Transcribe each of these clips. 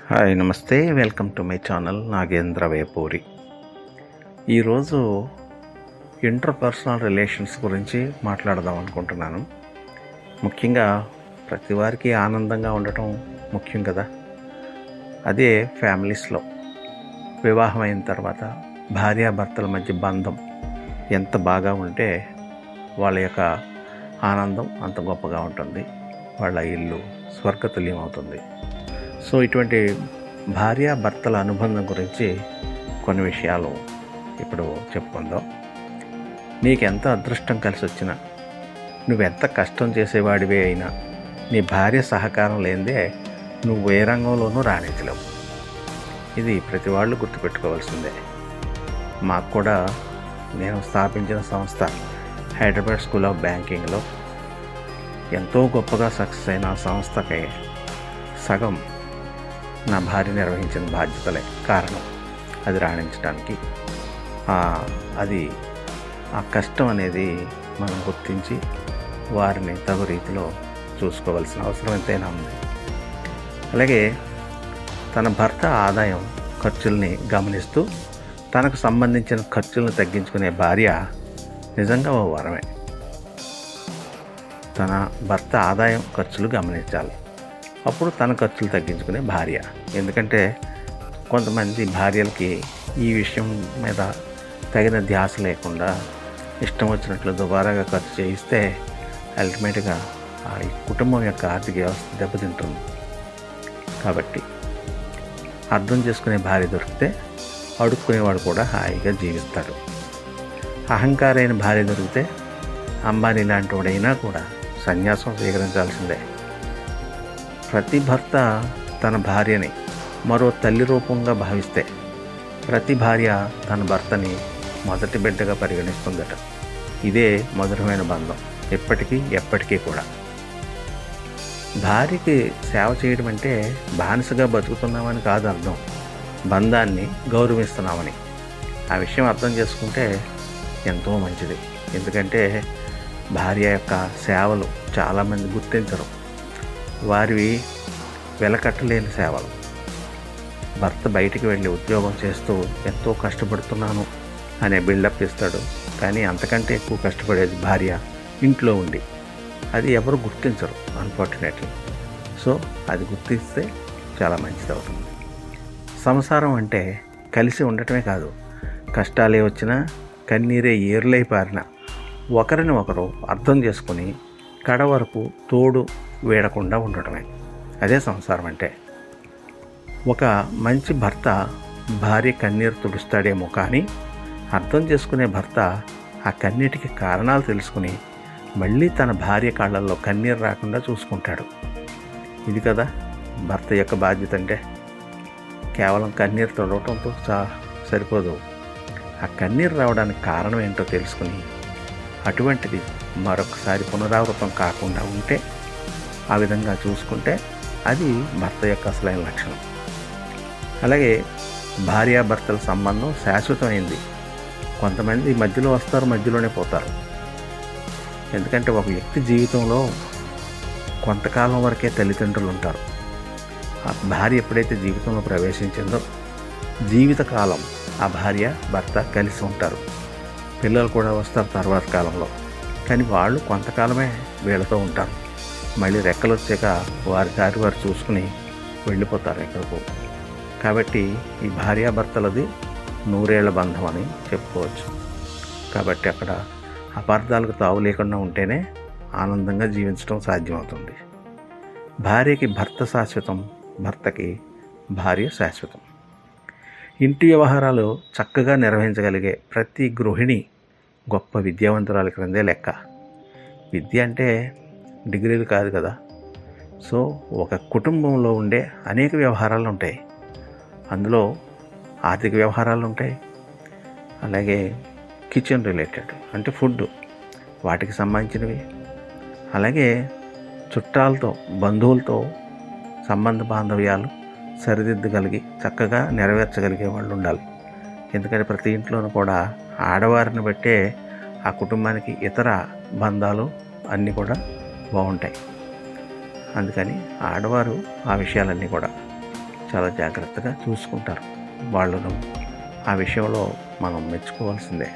Hi నమస్తే, welcome to my channel Nagendra Vepuri. ఈరోజు interpersonal relations గురించి మాట్లాడదాం అనుకుంటున్నాను. ముఖ్యంగా ప్రతి వారికి ఆనందంగా ఉండటం ముఖ్యం కదా. అదే ఫ్యామిలీస్లో వివాహం అయిన తర్వాత భార్యాభర్తల మధ్య బంధం ఎంత బాగా ఉంటే వాళ్ళ యొక్క ఆనందం అంత గొప్పగా ఉంటుంది. వాళ్ళ ఇల్లు స్వర్గతుల్యం అవుతుంది. సో ఇటువంటి భార్యాభర్తల అనుబంధం గురించి కొన్ని విషయాలు ఇప్పుడు చెప్పుకుందాం. నీకెంత అదృష్టం కలిసి వచ్చినా, నువ్వెంత కష్టం చేసేవాడివే అయినా, నీ భార్య సహకారం లేనిదే నువ్వు ఏ రంగంలోనూ రాణించలేవు. ఇది ప్రతి వాళ్ళు గుర్తుపెట్టుకోవాల్సిందే. మాకు కూడా నేను స్థాపించిన సంస్థ హైదరాబాద్ స్కూల్ ఆఫ్ బ్యాంకింగ్లో ఎంతో గొప్పగా సక్సెస్ అయిన ఆ సంస్థకి సగం నా భార్య నిర్వహించిన బాధ్యతలే కారణం. అది రాణించడానికి అది ఆ కష్టం అనేది మనం గుర్తించి వారిని తగు రీతిలో చూసుకోవాల్సిన అవసరం ఎంతైనా ఉంది. అలాగే తన భర్త ఆదాయం ఖర్చుల్ని గమనిస్తూ తనకు సంబంధించిన ఖర్చులను తగ్గించుకునే భార్య నిజంగా ఓ వరమే. తన భర్త ఆదాయం ఖర్చులు గమనించాలి, అప్పుడు తన ఖర్చులు తగ్గించుకునే భార్య. ఎందుకంటే కొంతమంది భార్యలకి ఈ విషయం మీద తగిన ధ్యాస లేకుండా ఇష్టం వచ్చినట్లు దుబారాగా ఖర్చు చేయిస్తే అల్టిమేట్గా ఆ కుటుంబం యొక్క ఆర్థిక వ్యవస్థ దెబ్బతింటుంది. కాబట్టి అర్థం చేసుకునే భార్య దొరికితే అడుక్కునేవాడు కూడా హాయిగా జీవిస్తాడు. అహంకారైన భార్య దొరికితే అంబానీ లాంటి వాడైనా కూడా సన్యాసం స్వీకరించాల్సిందే. ప్రతి భర్త తన భార్యని మరో తల్లి రూపంగా భావిస్తే ప్రతి భార్య తన భర్తని మొదటి బిడ్డగా పరిగణిస్తుందట. ఇదే మధురమైన బంధం, ఎప్పటికీ కూడా. భార్యకి సేవ చేయడం అంటే బానిసగా బతుకుతున్నామని కాదు అర్థం, బంధాన్ని గౌరవిస్తున్నామని. ఆ విషయం అర్థం చేసుకుంటే ఎంతో మంచిది. ఎందుకంటే భార్య యొక్క సేవలు చాలామంది గుర్తించరు. వారివి వెలకట్టలేని సేవలు. భర్త బయటికి వెళ్ళి ఉద్యోగం చేస్తూ ఎంతో కష్టపడుతున్నాను అనే బిల్డప్ ఇస్తాడు, కానీ అంతకంటే ఎక్కువ కష్టపడేది భార్య ఇంట్లో ఉండి. అది ఎవరు గుర్తించరు అన్ఫార్చునేట్లీ. సో అది గుర్తిస్తే చాలా మంచిది అవుతుంది. సంసారం అంటే కలిసి ఉండటమే కాదు, కష్టాలే వచ్చినా కన్నీరే ఏర్లై పారినా ఒకరిని ఒకరు అర్థం చేసుకుని కడ వరకు తోడు వేడకుండా ఉండటమే. అదే సంసారం అంటే. ఒక మంచి భర్త భార్య కన్నీరు తుడుస్తాడేమో, కానీ అర్థం చేసుకునే భర్త ఆ కన్నీటికి కారణాలు తెలుసుకుని మళ్ళీ తన భార్య కాళ్ళల్లో కన్నీరు రాకుండా చూసుకుంటాడు. ఇది కదా భర్త యొక్క బాధ్యత అంటే. కేవలం కన్నీరు తుడవటంతో సరిపోదు. ఆ కన్నీరు రావడానికి కారణం ఏంటో తెలుసుకుని అటువంటిది మరొకసారి పునరావృతం కాకుండా ఉంటే, ఆ విధంగా చూసుకుంటే అది భర్త యొక్క అసలైన లక్షణం. అలాగే భార్యాభర్తల సంబంధం శాశ్వతమైంది. కొంతమంది మధ్యలో వస్తారు, మధ్యలోనే పోతారు. ఎందుకంటే ఒక వ్యక్తి జీవితంలో కొంతకాలం వరకే తల్లిదండ్రులు ఉంటారు. ఆ భార్య ఎప్పుడైతే జీవితంలో ప్రవేశించిందో జీవితకాలం ఆ భార్య భర్త కలిసి ఉంటారు. పిల్లలు కూడా వస్తారు తర్వాత కాలంలో, కానీ వాళ్ళు కొంతకాలమే వీళ్ళతో ఉంటారు. మళ్ళీ రెక్కలు వచ్చాక వారి దారి వారు చూసుకుని వెళ్ళిపోతారు ఎక్కడికో. కాబట్టి ఈ భార్యాభర్తలది 100 ఏళ్ల బంధం అని చెప్పుకోవచ్చు. కాబట్టి అక్కడ అపార్థాలకు తావు లేకుండా ఉంటేనే ఆనందంగా జీవించడం సాధ్యమవుతుంది. భార్యకి భర్త శాశ్వతం, భర్తకి భార్య శాశ్వతం. ఇంటి వ్యవహారాలు చక్కగా నిర్వహించగలిగే ప్రతి గృహిణి గొప్ప విద్యావంతురాలి క్రిందే లెక్క. విద్య అంటే డిగ్రీలు కాదు కదా. సో ఒక కుటుంబంలో ఉండే అనేక వ్యవహారాలు ఉంటాయి. అందులో ఆర్థిక వ్యవహారాలు ఉంటాయి, అలాగే కిచెన్ రిలేటెడ్ అంటే ఫుడ్, వాటికి సంబంధించినవి, అలాగే చుట్టాలతో బంధువులతో సంబంధ బాంధవ్యాలు సరిదిద్దగలిగి చక్కగా నెరవేర్చగలిగే వాళ్ళు ఉండాలి. ఎందుకంటే ప్రతి ఇంట్లోనూ కూడా ఆడవారిని బట్టే ఆ కుటుంబానికి ఇతర బంధాలు అన్నీ కూడా బాగుంటాయి. అందుకని ఆడవారు ఆ విషయాలన్నీ కూడా చాలా జాగ్రత్తగా చూసుకుంటారు. వాళ్ళను ఆ విషయంలో మనం మెచ్చుకోవాల్సిందే.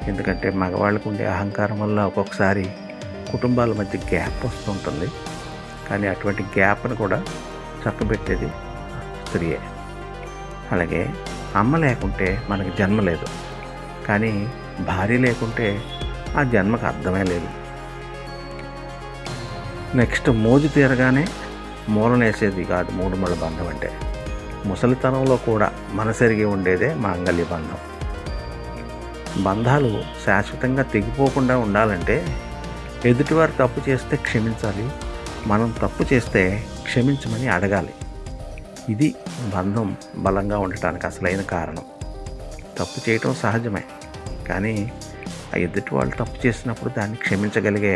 ఎందుకంటే మగవాళ్ళకు ఉండే అహంకారం వల్ల ఒక్కొక్కసారి కుటుంబాల మధ్య గ్యాప్ వస్తుంటుంది. కానీ అటువంటి గ్యాప్ను కూడా చక్కబెట్టేది స్త్రీయే. అలాగే అమ్మ లేకుంటే మనకి జన్మ లేదు, కానీ భార్య లేకుంటే ఆ జన్మకు అర్థమే లేదు. నెక్స్ట్, మోజు తీరగానే మూలనేసేది కాదు మూడుమల బంధం అంటే. ముసలితనంలో కూడా మనసెరిగి ఉండేదే మాంగళ్య బంధం. బంధాలు శాశ్వతంగా తెగిపోకుండా ఉండాలంటే ఎదుటివారు తప్పు చేస్తే క్షమించాలి, మనం తప్పు చేస్తే క్షమించమని అడగాలి. ఇది బంధం బలంగా ఉండటానికి అసలైన కారణం. తప్పు చేయటం సహజమే, కానీ ఆ ఎదుటి వాళ్ళు తప్పు చేసినప్పుడు దాన్ని క్షమించగలిగే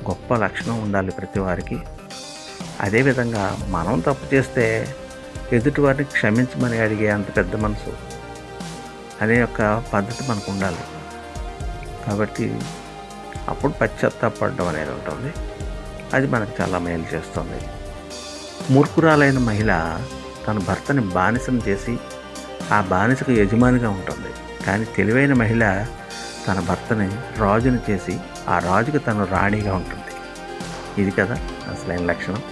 గొప్ప లక్షణం ఉండాలి ప్రతి వారికి. అదేవిధంగా మనం తప్పు చేస్తే ఎదుటివారిని క్షమించమని అడిగే అంత పెద్ద మనసు అనే యొక్క పద్ధతి మనకు ఉండాలి. కాబట్టి అప్పుడు పశ్చాత్తాపడడం అనేది ఉంటుంది. అది మనకు చాలా మేలు చేస్తుంది. మూర్ఖురాలైన మహిళ తన భర్తని బానిసను చేసి ఆ బానిసకు యజమానిగా ఉంటుంది. కానీ తెలివైన మహిళ తన భర్తని రాజుని చేసి ఆ రాజుకు తను రాణిగా ఉంటుంది. ఇది కదా అసలైన లక్షణం.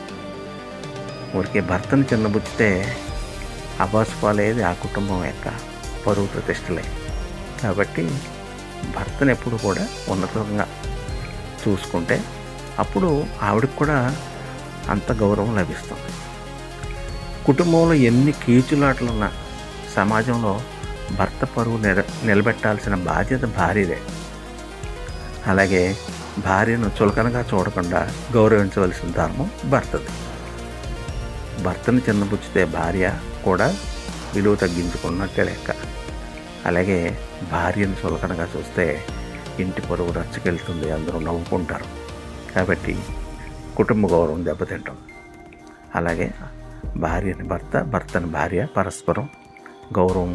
ఊరికే భర్తను చిన్నబుచ్చితే అబాసుపాలయ్యేది ఆ కుటుంబం యొక్క పరువు ప్రతిష్టలే. కాబట్టి భర్తను ఎప్పుడు కూడా ఉన్నతంగా చూసుకుంటే అప్పుడు ఆవిడకు కూడా అంత గౌరవం లభిస్తుంది. కుటుంబంలో ఎన్ని కీచులాటలున్నా సమాజంలో భర్త పరువు నిలబెట్టాల్సిన బాధ్యత భార్యదే. అలాగే భార్యను చులకనగా చూడకుండా గౌరవించవలసిన ధర్మం భర్తది. భర్తను చిన్నబుచ్చితే భార్య కూడా విలువ తగ్గించుకున్నట్టే లెక్క. అలాగే భార్యను చులకనగా చూస్తే ఇంటి పరువు రచ్చకెళ్తుంది, అందరూ నవ్వుకుంటారు. కాబట్టి కుటుంబ గౌరవం దెబ్బతింటాం. అలాగే భార్యని భర్త, భర్తని భార్య పరస్పరం గౌరవం,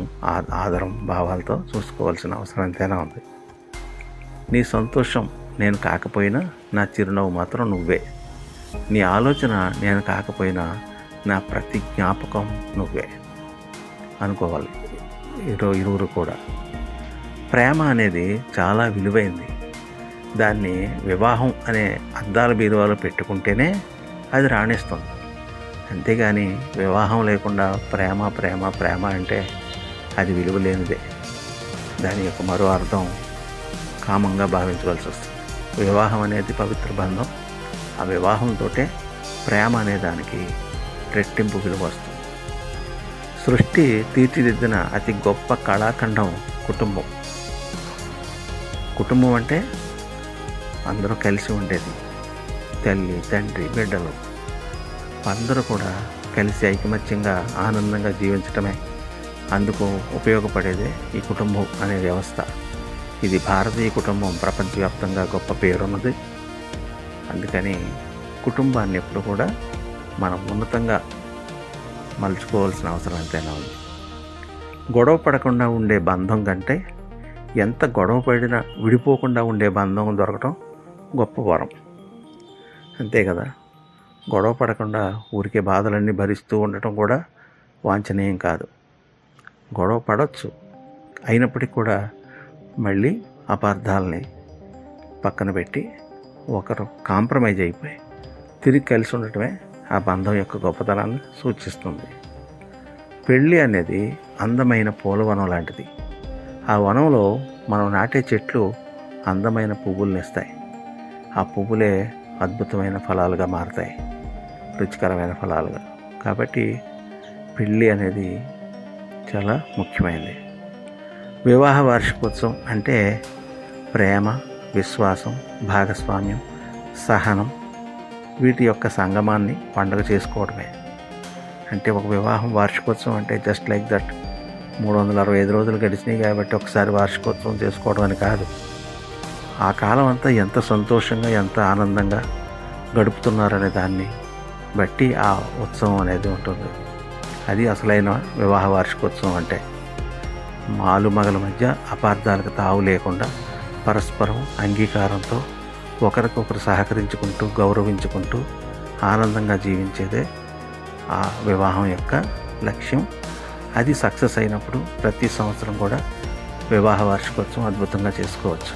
ఆదరం, భావాలతో చూసుకోవాల్సిన అవసరం ఎంతైనా ఉంది. నీ సంతోషం నేను కాకపోయినా నా చిరునవ్వు మాత్రం నువ్వే. నీ ఆలోచన నేను కాకపోయినా నా ప్రతి జ్ఞాపకం నువ్వే అనుకోవాలి ఇరువురు కూడా. ప్రేమ అనేది చాలా విలువైంది. దాన్ని వివాహం అనే అద్దాల బీరువాలో పెట్టుకుంటేనే అది రాణిస్తుంది. అంతేగాని వివాహం లేకుండా ప్రేమ ప్రేమ ప్రేమ అంటే అది విలువ లేనిదే. దాని యొక్క మరో అర్థం కామంగా భావించవలసి వస్తుంది. వివాహం అనేది పవిత్ర బంధం. ఆ వివాహంతో ప్రేమ అనే దానికి రెట్టింపు విలువ వస్తుంది. సృష్టి తీర్చిదిద్దిన అతి గొప్ప కళాఖండం కుటుంబం. కుటుంబం అంటే అందరూ కలిసి ఉండేది. తల్లి, తండ్రి, బిడ్డలు అందరూ కూడా కలిసి ఐకమత్యంగా ఆనందంగా జీవించటమే. అందుకు ఉపయోగపడేదే ఈ కుటుంబం అనే వ్యవస్థ. ఇది భారతీయ కుటుంబం ప్రపంచవ్యాప్తంగా గొప్ప పేరున్నది. అందుకని కుటుంబాన్ని ఎప్పుడు కూడా మనం ఉన్నతంగా మలుచుకోవాల్సిన అవసరం ఎంతైనా ఉంది. గొడవ పడకుండా ఉండే బంధం కంటే ఎంత గొడవ పడినా విడిపోకుండా ఉండే బంధం దొరకటం గొప్ప వరం. అంతే కదా. గొడవ పడకుండా ఊరికే బాధలన్నీ భరిస్తూ ఉండటం కూడా వాంఛనీయం కాదు. గొడవ పడవచ్చు, అయినప్పటికీ కూడా మళ్ళీ అపార్థాలని పక్కన పెట్టి ఒకరు కాంప్రమైజ్ అయిపోయి తిరిగి కలిసి ఉండటమే ఆ బంధం యొక్క గొప్పతనాన్ని సూచిస్తుంది. పెళ్ళి అనేది అందమైన పూలవనం లాంటిది. ఆ వనంలో మనం నాటే చెట్లు అందమైన పువ్వులను ఇస్తాయి. ఆ పువ్వులే అద్భుతమైన ఫలాలుగా మారతాయి, రుచికరమైన ఫలాలుగా. కాబట్టి పెళ్ళి అనేది చాలా ముఖ్యమైనది. వివాహ వార్షికోత్సవం అంటే ప్రేమ, విశ్వాసం, భాగస్వామ్యం, సహనం వీటి యొక్క సంగమాన్ని పండుగ చేసుకోవడమే. అంటే ఒక వివాహం వార్షికోత్సవం అంటే జస్ట్ లైక్ దట్ 365 రోజులు గడిచినాయి కాబట్టి ఒకసారి వార్షికోత్సవం చేసుకోవడం అని కాదు. ఆ కాలం అంతా ఎంత సంతోషంగా, ఎంత ఆనందంగా గడుపుతున్నారనే దాన్ని బట్టి ఆ ఉత్సవం అనేది ఉంటుంది. అది అసలైన వివాహ వార్షికోత్సవం అంటే. మాలు మగల మధ్య అపార్థాలకు తావు లేకుండా పరస్పరం అంగీకారంతో ఒకరికొకరు సహకరించుకుంటూ, గౌరవించుకుంటూ ఆనందంగా జీవించేదే ఆ వివాహం యొక్క లక్ష్యం. అది సక్సెస్ అయినప్పుడు ప్రతి సంవత్సరం కూడా వివాహ వార్షికోత్సవం అద్భుతంగా చేసుకోవచ్చు.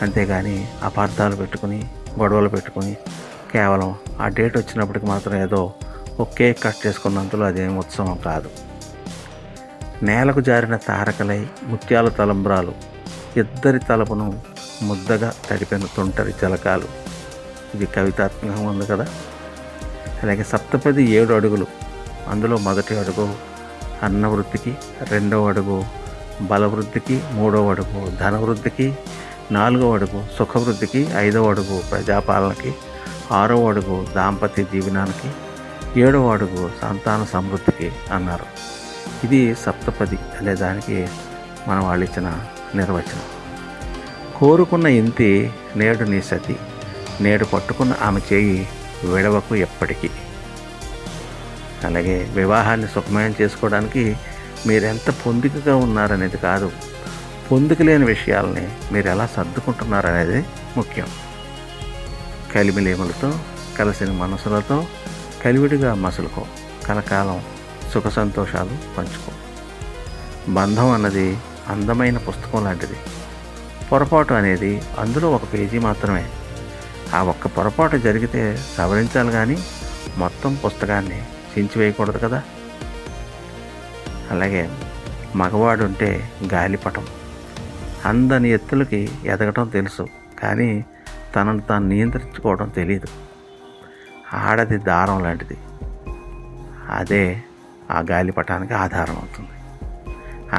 అంతేగాని అపార్థాలు పెట్టుకుని గొడవలు పెట్టుకుని కేవలం ఆ డేట్ వచ్చినప్పటికి మాత్రం ఏదో ఒక కేక్ కట్ చేసుకున్నంతలో అదేం ఉత్సవం కాదు. నేలకు జారిన తారకలై ముత్యాల తలంబ్రాలు, ఇద్దరి తలపును ముద్దగా తడిపిన తుంటరి జలకాలు. ఇది కవితాత్మకంగా ఉంది కదా. అలాగే సప్తపది 7 అడుగులు. అందులో మొదటి అడుగు అన్నవృద్ధికి, రెండవ అడుగు బలవృద్ధికి, మూడవ అడుగు ధనవృద్ధికి, 4వ అడుగు సుఖవృద్ధికి, 5వ అడుగు ప్రజాపాలనకి, 6వ అడుగు దాంపత్య జీవనానికి, 7వ అడుగు సంతాన సమృద్ధికి అన్నారు. ఇది సప్తపది అనే దానికి మన వాళ్ళు ఇచ్చిన నిర్వచనం. కోరుకున్న ఇంతి నేడు నీ సతి, నేడు పట్టుకున్న ఆమె చేయి విడవకు ఎప్పటికీ. అలాగే వివాహాన్ని సుఖమయం చేసుకోవడానికి మీరెంత పొందికగా ఉన్నారనేది కాదు, పొందిక లేని విషయాలని మీరు ఎలా సర్దుకుంటున్నారనేది ముఖ్యం. కలిమిలేములతో కలిసిన మనసులతో కలివిడిగా మసులుకో, కలకాలం సుఖ సంతోషాలు పంచుకో. బంధం అన్నది అందమైన పుస్తకం లాంటిది. పొరపాటు అనేది అందులో ఒక పేజీ మాత్రమే. ఆ ఒక్క పొరపాటు జరిగితే సవరించాలి కానీ మొత్తం పుస్తకాన్ని చించివేయకూడదు కదా. అలాగే మగవాడుంటే గాలిపటం. అందని ఎత్తులకి ఎదగటం తెలుసు, కానీ తనను తాను నియంత్రించుకోవడం తెలియదు. ఆడది దారం లాంటిది, అదే ఆ గాలిపటానికి ఆధారం అవుతుంది.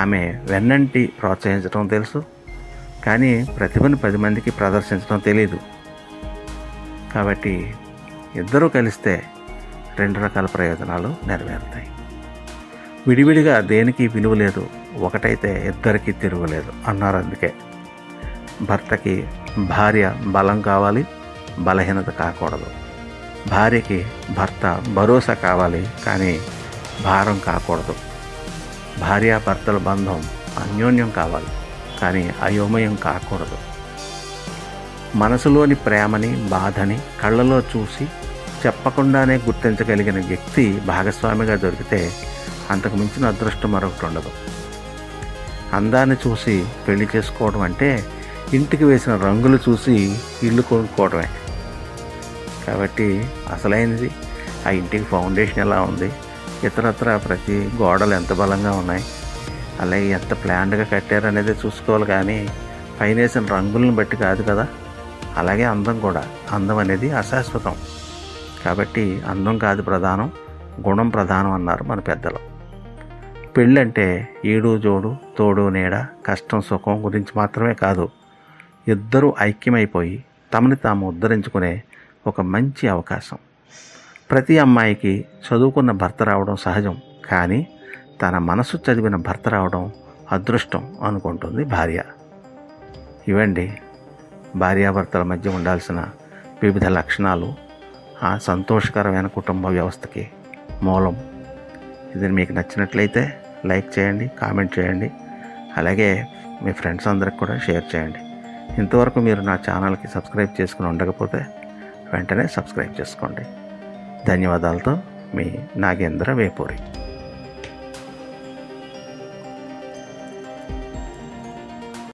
ఆమె వెన్నంటి ప్రోత్సహించడం తెలుసు, కానీ ప్రతిభను 10 మందికి ప్రదర్శించడం తెలియదు. కాబట్టి ఇద్దరూ కలిస్తే 2 రకాల ప్రయోజనాలు నెరవేరుతాయి. విడివిడిగా దేనికి విలువ లేదు, ఒకటైతే ఇద్దరికీ తిరుగులేదు అన్నారు. అందుకే భర్తకి భార్య బలం కావాలి, బలహీనత కాకూడదు. భార్యకి భర్త భరోసా కావాలి, కానీ భారం కాకూడదు. భార్యాభర్తల బంధం అన్యోన్యం కావాలి, కానీ అయోమయం కాకూడదు. మనసులోని ప్రేమని బాధని కళ్ళలో చూసి చెప్పకుండానే గుర్తించగలిగిన వ్యక్తి భాగస్వామిగా దొరికితే అంతకు మించిన అదృష్టం మరొకటి ఉండదు. అందాన్ని చూసి పెళ్లి చేసుకోవడం అంటే ఇంటికి వేసిన రంగులు చూసి ఇల్లు కొనుక్కోవడమే. కాబట్టి అసలైనది ఆ ఇంటికి ఫౌండేషన్ ఎలా ఉంది, ఇతరత్ర ప్రతి గోడలు ఎంత బలంగా ఉన్నాయి, అలాగే ఎంత ప్లాన్డ్గా కట్టారనేది చూసుకోవాలి, కానీ పైన వేసిన రంగులను బట్టి కాదు కదా. అలాగే అందం కూడా. అందం అనేది అశాశ్వతం. కాబట్టి అందం కాదు ప్రధానం, గుణం ప్రధానం అన్నారు మన పెద్దలు. పెళ్ళంటే ఈడు జోడు తోడు నీడ కష్టం సుఖం గురించి మాత్రమే కాదు, ఇద్దరూ ఐక్యమైపోయి తమని తాము ఉద్ధరించుకునే ఒక మంచి అవకాశం. ప్రతి అమ్మాయికి చదువుకున్న భర్త రావడం సహజం, కానీ తన మనసు చదివిన భర్త రావడం అదృష్టం అనుకుంటుంది భార్య. ఇవండి భార్యాభర్తల మధ్య ఉండాల్సిన వివిధ లక్షణాలు ఆ సంతోషకరమైన కుటుంబ వ్యవస్థకి మూలం. ఇది మీకు నచ్చినట్లయితే లైక్ చేయండి, కామెంట్ చేయండి, అలాగే మీ ఫ్రెండ్స్ అందరికి కూడా షేర్ చేయండి. ఇంతవరకు మీరు నా ఛానల్కి సబ్స్క్రైబ్ చేసుకుని ఉండకపోతే వెంటనే సబ్స్క్రైబ్ చేసుకోండి. ధన్యవాదాలతో మీ నాగేంద్ర వేపూరి.